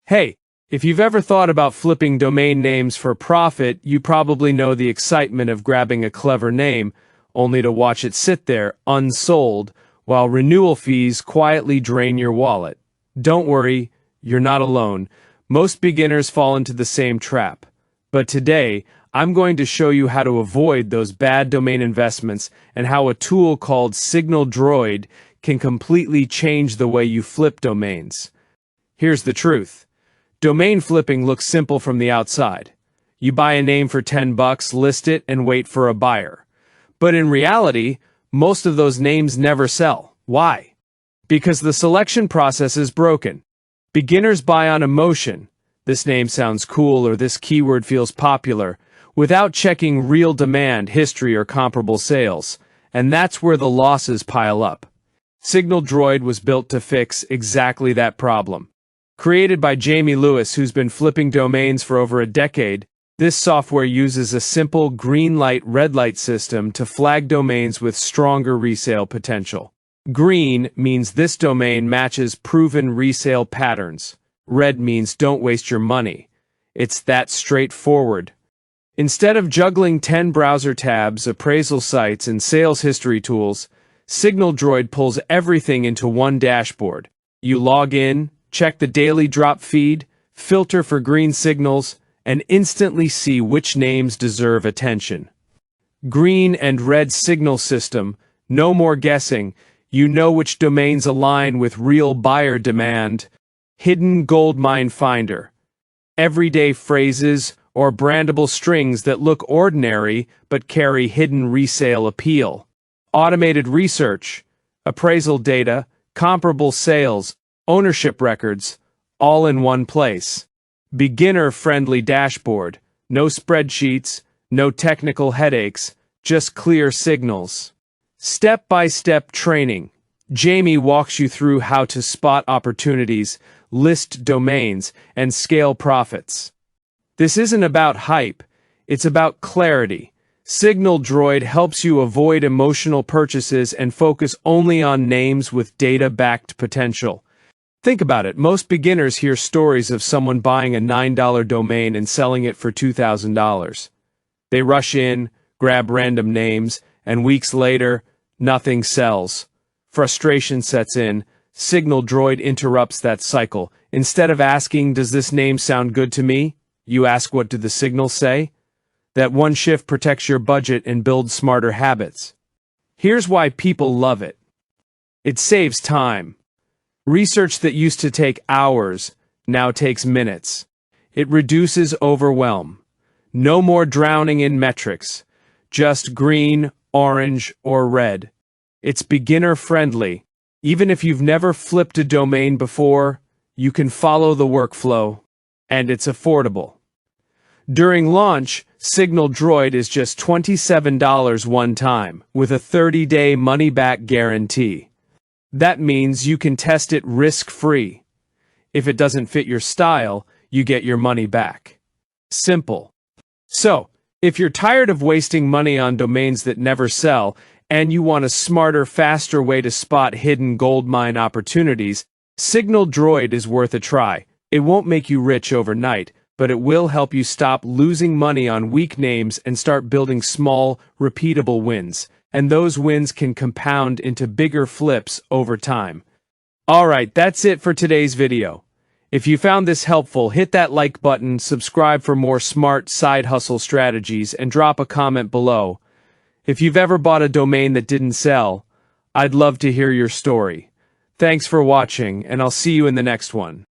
Hey, if you've ever thought about flipping domain names for profit, you probably know the excitement of grabbing a clever name, only to watch it sit there, unsold, while renewal fees quietly drain your wallet. Don't worry, you're not alone. Most beginners fall into the same trap. But today, I'm going to show you how to avoid those bad domain investments and how a tool called Signal Droid can completely change the way you flip domains. Here's the truth. Domain flipping looks simple from the outside. You buy a name for $10, list it, and wait for a buyer. But in reality, most of those names never sell. Why? Because the selection process is broken. Beginners buy on emotion. This name sounds cool or this keyword feels popular, without checking real demand, history, or comparable sales. And that's where the losses pile up. Signal Droid was built to fix exactly that problem. Created by Jamie Lewis, who's been flipping domains for over a decade, this software uses a simple green light, red light system to flag domains with stronger resale potential. Green means this domain matches proven resale patterns. Red means don't waste your money. It's that straightforward. Instead of juggling 10 browser tabs, appraisal sites, and sales history tools, Signal Droid pulls everything into one dashboard. You log in, check the daily drop feed, filter for green signals, and instantly see which names deserve attention. Green and red signal system, no more guessing. You know which domains align with real buyer demand. Hidden goldmine finder. Everyday phrases or brandable strings that look ordinary but carry hidden resale appeal. Automated research, appraisal data, comparable sales, ownership records, all in one place. Beginner-friendly dashboard, no spreadsheets, no technical headaches, just clear signals. Step-by-step training. Jamie walks you through how to spot opportunities, list domains, and scale profits. This isn't about hype, it's about clarity. Signal Droid helps you avoid emotional purchases and focus only on names with data-backed potential. Think about it, most beginners hear stories of someone buying a $9 domain and selling it for $2,000. They rush in, grab random names, and weeks later, nothing sells. Frustration sets in. Signal Droid interrupts that cycle. Instead of asking, does this name sound good to me? You ask, what do the signals say? That one shift protects your budget and builds smarter habits. Here's why people love it. It saves time. Research that used to take hours now takes minutes. It reduces overwhelm. No more drowning in metrics. Just green, orange, or red. It's beginner-friendly. Even if you've never flipped a domain before, you can follow the workflow. And it's affordable. During launch, Signal Droid is just $27 one time, with a 30-day money-back guarantee. That means you can test it risk-free. If it doesn't fit your style, you get your money back. Simple. So, if you're tired of wasting money on domains that never sell, and you want a smarter, faster way to spot hidden goldmine opportunities, Signal Droid is worth a try. It won't make you rich overnight, but it will help you stop losing money on weak names and start building small, repeatable wins. And those wins can compound into bigger flips over time. Alright, that's it for today's video. If you found this helpful, hit that like button, subscribe for more smart side hustle strategies, and drop a comment below. If you've ever bought a domain that didn't sell, I'd love to hear your story. Thanks for watching, and I'll see you in the next one.